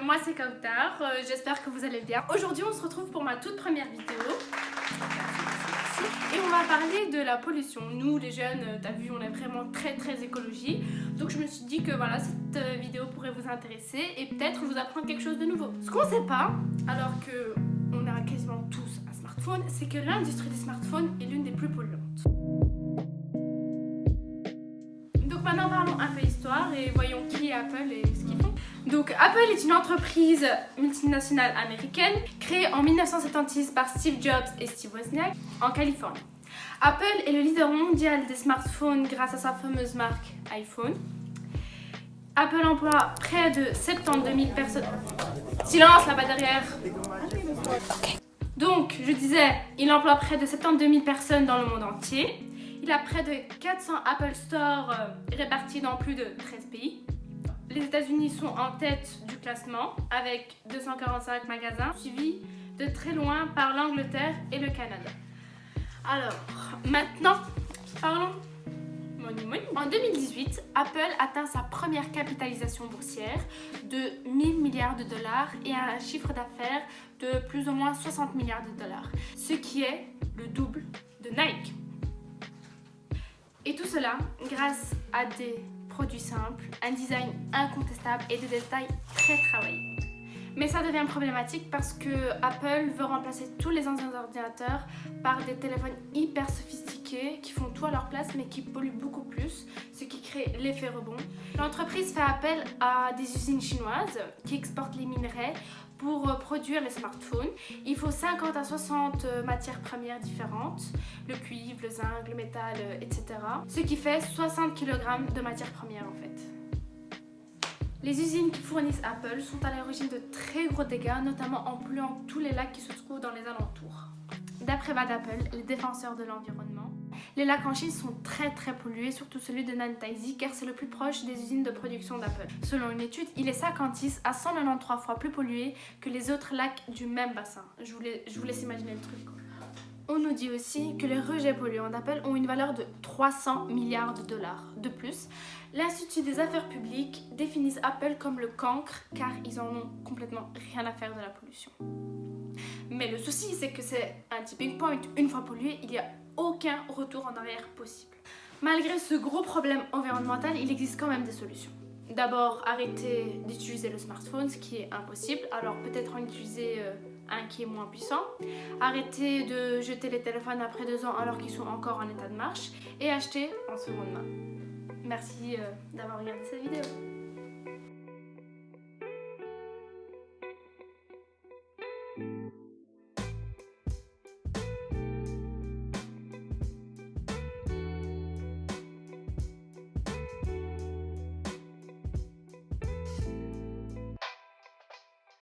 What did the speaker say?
moi c'est Kautar, j'espère que vous allez bien. Aujourd'hui on se retrouve pour ma toute première vidéo. Et on va parler de la pollution. Nous les jeunes, t'as vu, on est vraiment très écologie. Donc je me suis dit que voilà, cette vidéo pourrait vous intéresser et peut-être vous apprendre quelque chose de nouveau. Ce qu'on sait pas, alors que on a quasiment tous un smartphone, c'est que l'industrie des smartphones est l'une des plus polluantes. Donc maintenant parlons un peu histoire et voyons qui est Apple et ce qu'ils font. Donc Apple est une entreprise multinationale américaine créée en 1976 par Steve Jobs et Steve Wozniak en Californie. Apple est le leader mondial des smartphones grâce à sa fameuse marque iPhone. Apple emploie près de 72 000 personnes. Silence là-bas derrière. Donc, je disais, il emploie près de 72 000 personnes dans le monde entier. Il a près de 400 Apple Store répartis dans plus de 13 pays. Les États-Unis sont en tête du classement avec 245 magasins, suivis de très loin par l'Angleterre et le Canada. Alors, maintenant, parlons money. En 2018, Apple atteint sa première capitalisation boursière de 1000 milliards de dollars et a un chiffre d'affaires de plus ou moins 60 milliards de dollars, ce qui est le double de Nike. Et tout cela grâce à des produits simples, un design incontestable et des détails très travaillés. Mais ça devient problématique parce que Apple veut remplacer tous les anciens ordinateurs par des téléphones hyper sophistiqués qui font tout à leur place mais qui polluent beaucoup plus, ce qui crée l'effet rebond. L'entreprise fait appel à des usines chinoises qui exportent les minerais pour produire les smartphones. Il faut 50 à 60 matières premières différentes, le cuivre, le zinc, le métal, etc. Ce qui fait 60 kg de matières premières en fait. Les usines qui fournissent Apple sont à l'origine de très gros dégâts, notamment en polluant tous les lacs qui se trouvent dans les alentours. D'après Bad Apple, les défenseurs de l'environnement, les lacs en Chine sont très pollués, surtout celui de Nantaisi, car c'est le plus proche des usines de production d'Apple. Selon une étude, il est 56 à 193 fois plus pollué que les autres lacs du même bassin. Je vous laisse imaginer le truc. On nous dit aussi que les rejets polluants d'Apple ont une valeur de 300 milliards de dollars. De plus, l'Institut des affaires publiques définit Apple comme le cancre car ils en ont complètement rien à faire de la pollution. Mais le souci, c'est que c'est un tipping point. Une fois pollué, il n'y a aucun retour en arrière possible. Malgré ce gros problème environnemental, il existe quand même des solutions. D'abord, arrêter d'utiliser le smartphone, ce qui est impossible. Alors peut-être en utiliser un qui est moins puissant. Arrêter de jeter les téléphones après 2 ans alors qu'ils sont encore en état de marche. Et acheter en seconde main. Merci d'avoir regardé cette vidéo.